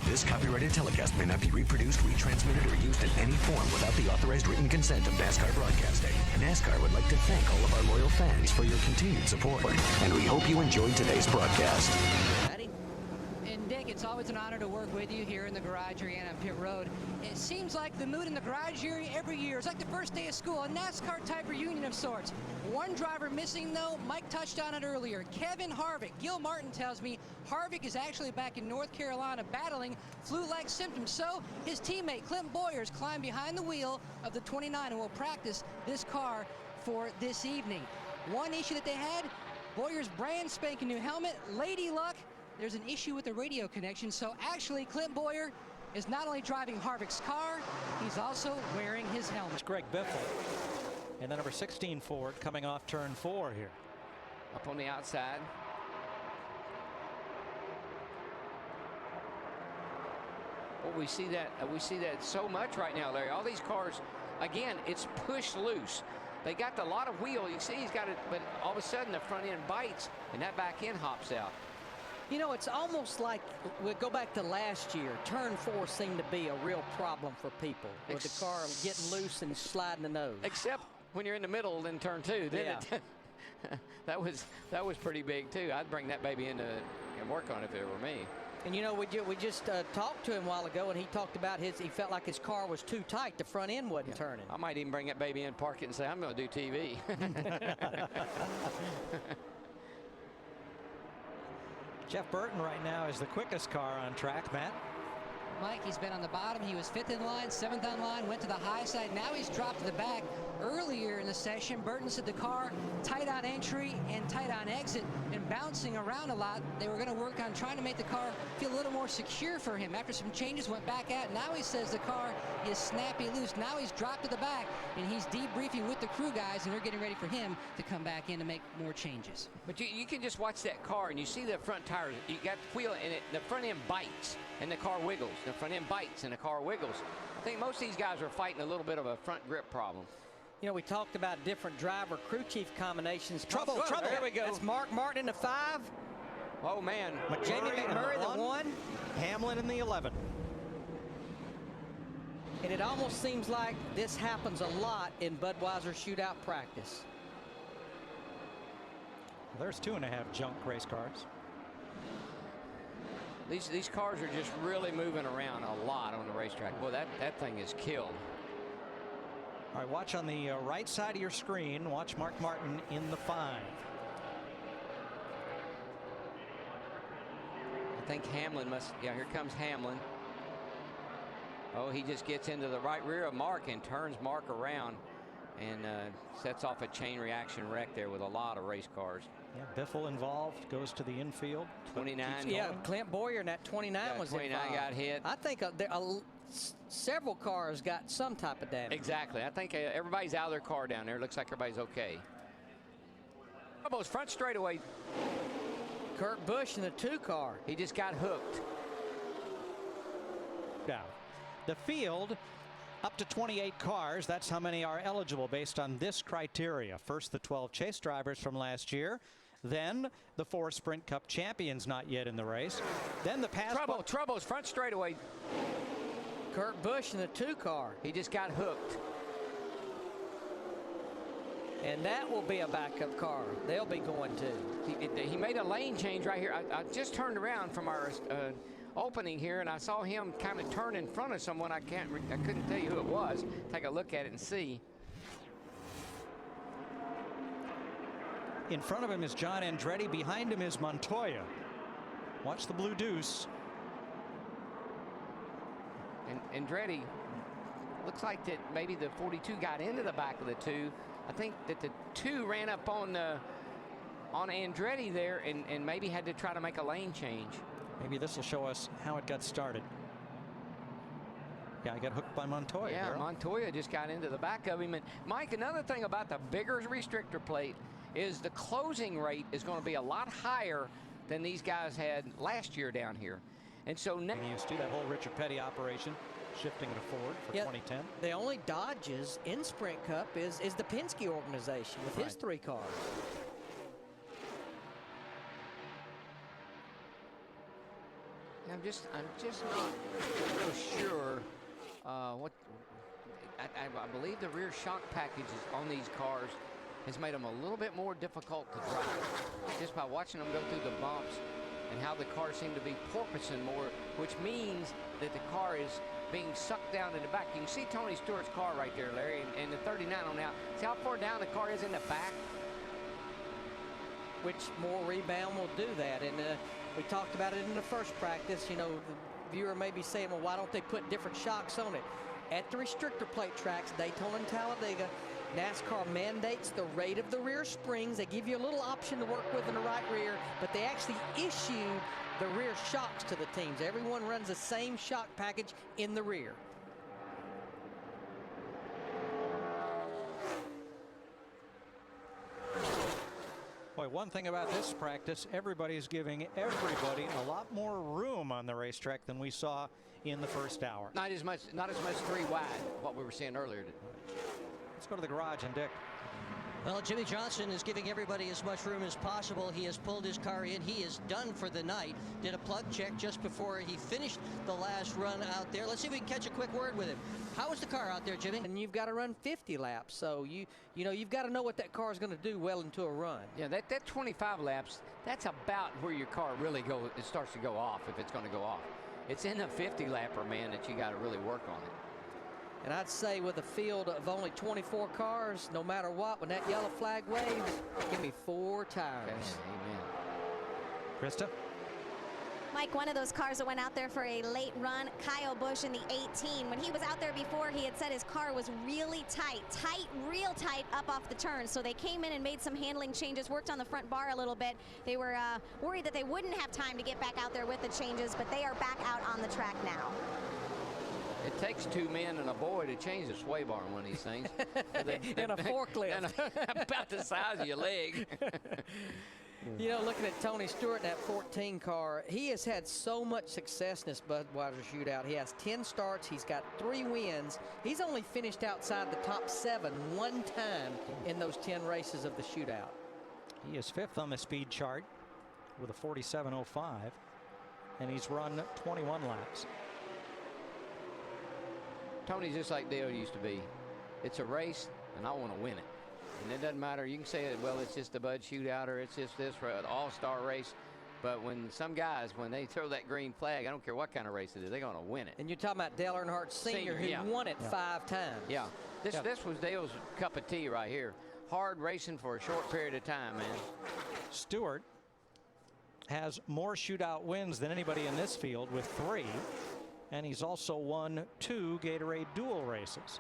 This copyrighted telecast may not be reproduced, retransmitted, or used in any form without the authorized written consent of NASCAR Broadcasting. NASCAR would like to thank all of our loyal fans for your continued support, and we hope you enjoyed today's broadcast. And Dick, it's always an honor to work with you here in the garage area on Pit Road. It seems like the mood in the garage area every year is like the first day of school, a NASCAR-type reunion of sorts. One driver missing, though. Mike touched on it earlier. Kevin Harvick. Gil Martin tells me Harvick is actually back in North Carolina battling flu-like symptoms. So his teammate, Clint Bowyer's climbed behind the wheel of the 29 and will practice this car for this evening. One issue that they had, Bowyer's brand spanking new helmet. Lady Luck, there's an issue with the radio connection. So actually, Clint Bowyer is not only driving Harvick's car, he's also wearing his helmet. It's Greg Biffle. And the number 16 Ford coming off turn 4 here. Up on the outside. Well, we see that so much right now, Larry. All these cars, again, it's push loose. They got a lot of wheel. You see he's got it, but all of a sudden the front end bites and that back end hops out. You know, it's almost like we go back to last year. Turn 4 seemed to be a real problem for people with the car getting loose and sliding the nose. Except when you're in the middle in turn 2. Then yeah. that was pretty big too. I'd bring that baby in and work on it if it were me. And you know, we just talked to him a while ago, and he talked about he felt like his car was too tight. The front end wasn't turning. I might even bring that baby in, park it, and say I'm going to do TV. Jeff Burton right now is the quickest car on track, Matt. Mike, he's been on the bottom. He was 5th in line, 7th on line, went to the high side. Now he's dropped to the back. Earlier in the session, Burton said the car tight on entry and tight on exit and bouncing around a lot. They were going to work on trying to make the car feel a little more secure for him. After some changes, went back out. Now he says the car is snappy loose. Now he's dropped to the back, and he's debriefing with the crew guys, and they're getting ready for him to come back in to make more changes. But you can just watch that car, and you see the front tires. You got the wheel, and the front end bites, and the car wiggles. The front end bites, and the car wiggles. I think most of these guys are fighting a little bit of a front grip problem. You know, we talked about different driver crew chief combinations. Trouble. There we go. That's Mark Martin in the 5. Oh, man. Jamie McMurray the 1. Hamlin in the 11. And it almost seems like this happens a lot in Budweiser Shootout practice. Well, there's 2.5 junk race cars. These cars are just really moving around a lot on the racetrack. Boy, that thing is killed. All right, watch on the right side of your screen. Watch Mark Martin in the 5. I think Hamlin must, yeah, here comes Hamlin. Oh, he just gets into the right rear of Mark and turns Mark around and sets off a chain reaction wreck there with a lot of race cars. Yeah, Biffle involved, goes to the infield. 29. Yeah, Clint Bowyer in that 29 was 29 involved. got hit. I think several cars got some type of damage. Exactly. I think everybody's out of their car down there. Looks like everybody's okay. Almost front straightaway. Kurt Busch in the 2 car. He just got hooked. Now, the field up to 28 cars. That's how many are eligible based on this criteria. First, the 12 chase drivers from last year. Then the 4 Sprint Cup champions not yet in the race. Then the past. Trouble's front straightaway. Kurt Busch in the 2 car. He just got hooked. And that will be a backup car. They'll be going too. He made a lane change right here. I just turned around from our opening here, and I saw him kind of turn in front of someone. I couldn't tell you who it was. Take a look at it and see. In front of him is John Andretti. Behind him is Montoya. Watch the blue deuce. And Andretti, looks like that maybe the 42 got into the back of the 2. I think that the 2 ran up on Andretti there and maybe had to try to make a lane change. Maybe this will show us how it got started. Yeah, I got hooked by Montoya. Yeah, girl. Montoya just got into the back of him. And Mike, another thing about the bigger restrictor plate is the closing rate is going to be a lot higher than these guys had last year down here. And so we used to that whole Richard Petty operation, shifting to Ford for 2010. The only dodges in Sprint Cup is the Penske organization with his 3 cars. Now I'm just not real sure what. I believe the rear shock packages on these cars has made them a little bit more difficult to drive, just by watching them go through the bumps and how the cars seem to be porpoising more, which means that the car is being sucked down in the back. You can see Tony Stewart's car right there, Larry, and the 39 on out. See how far down the car is in the back? Which more rebound will do that. And we talked about it in the first practice. You know, the viewer may be saying, well, why don't they put different shocks on it? At the restrictor plate tracks, Daytona and Talladega, NASCAR mandates the rate of the rear springs. They give you a little option to work with in the right rear, but they actually issue the rear shocks to the teams. Everyone runs the same shock package in the rear. Boy, one thing about this practice, everybody's giving everybody a lot more room on the racetrack than we saw in the first hour. Not as much 3 wide, what we were seeing earlier. Let's go to the garage and Dick. Well, Jimmy Johnson is giving everybody as much room as possible. He has pulled his car in. He is done for the night. Did a plug check just before he finished the last run out there. Let's see if we can catch a quick word with him. How was the car out there, Jimmy? And you've got to run 50 laps, so you know you've got to know what that car is going to do well into a run. Yeah, that 25 laps, that's about where your car really it starts to go off, if it's going to go off. It's in the 50 lapper, man, that you got to really work on it. And I'd say with a field of only 24 cars, no matter what, when that yellow flag waves, give me 4 tires. Okay, amen. Krista? Mike, one of those cars that went out there for a late run, Kyle Busch in the 18. When he was out there before, he had said his car was really tight, real tight up off the turn. So they came in and made some handling changes, worked on the front bar a little bit. They were worried that they wouldn't have time to get back out there with the changes, but they are back out on the track now. It takes 2 men and a boy to change the sway bar on one of these things. And a forklift. About the size of your leg. You know, looking at Tony Stewart in that 14 car, he has had so much success in this Budweiser Shootout. He has 10 starts. He's got 3 wins. He's only finished outside the top 7 one time in those 10 races of the shootout. He is 5th on the speed chart with a 47.05, and he's run 21 laps. Tony's just like Dale used to be. It's a race, and I want to win it. And it doesn't matter. You can say, well, it's just the Bud Shootout, or it's just this for an all-star race. But when some guys, when they throw that green flag, I don't care what kind of race it is, they're going to win it. And you're talking about Dale Earnhardt Sr., who won it 5 times. Yeah. This was Dale's cup of tea right here. Hard racing for a short period of time, man. Stewart has more shootout wins than anybody in this field with 3. And he's also won 2 Gatorade Dual races.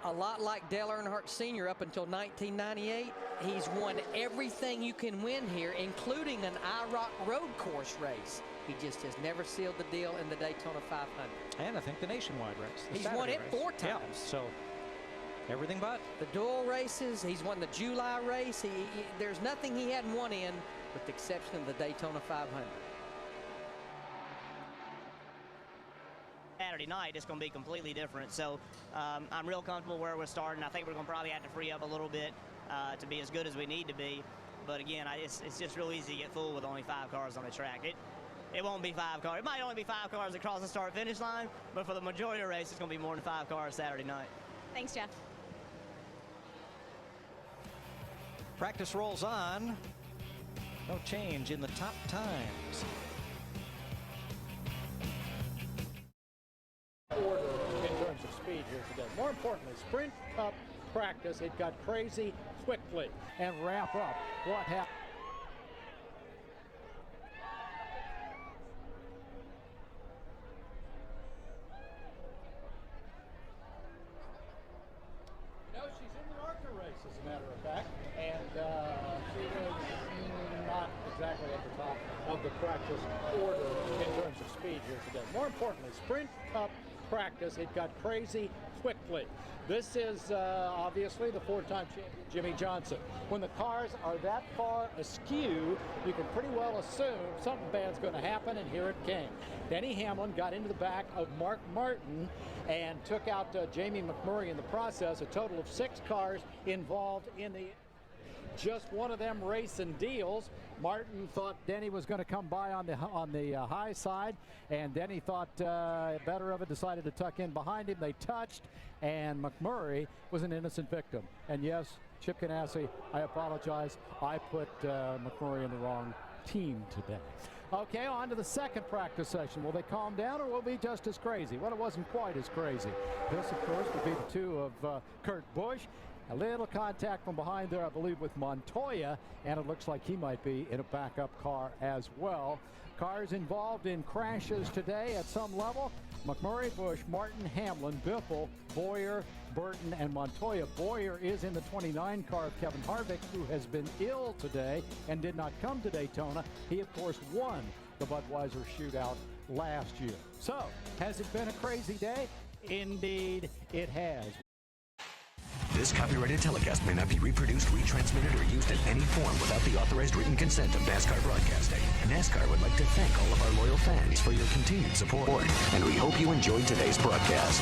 A lot like Dale Earnhardt Sr. up until 1998, he's won everything you can win here, including an IROC road course race. He just has never sealed the deal in the Daytona 500. And I think the nationwide race. He's won it 4 times. Yeah, so everything but. The dual races, he's won the July race. There's nothing he hadn't won in, with the exception of the Daytona 500. Saturday night, it's going to be completely different. So I'm real comfortable where we're starting. I think we're going to probably have to free up a little bit to be as good as we need to be. But again, it's just real easy to get fooled with only 5 cars on the track. It won't be 5 cars. It might only be 5 cars across the start-finish line, but for the majority of the race, it's going to be more than 5 cars Saturday night. Thanks, Jeff. Practice rolls on. No change in the top times. Order in terms of speed here today. More importantly, Sprint Cup practice, it got crazy quickly. And wrap up what happened. No, she's in the ARCA race, as a matter of fact, and she was not exactly at the top of the practice order in terms of speed here today. More importantly, Sprint Cup practice, it got crazy quickly. This is obviously the 4-time champion, Jimmy Johnson. When the cars are that far askew, you can pretty well assume something bad's going to happen, and here it came. Denny Hamlin got into the back of Mark Martin and took out Jamie McMurray in the process. A total of 6 cars involved in the just one of them racing deals. Martin thought Denny was going to come by on the high side, and Denny thought better of it, decided to tuck in behind him. They touched, and McMurray was an innocent victim. And yes, Chip Ganassi, I apologize. I put McMurray in the wrong team today. Okay, on to the second practice session. Will they calm down, or will it be just as crazy? Well, it wasn't quite as crazy. This, of course, would be the two of Kurt Busch. A little contact from behind there, I believe, with Montoya, and it looks like he might be in a backup car as well. Cars involved in crashes today at some level: McMurray, Busch, Martin, Hamlin, Biffle, Boyer, Burton, and Montoya. Boyer is in the 29 car of Kevin Harvick, who has been ill today and did not come to Daytona. He, of course, won the Budweiser Shootout last year. So, has it been a crazy day? Indeed, it has. This copyrighted telecast may not be reproduced, retransmitted, or used in any form without the authorized written consent of NASCAR Broadcasting. NASCAR would like to thank all of our loyal fans for your continued support, and we hope you enjoyed today's broadcast.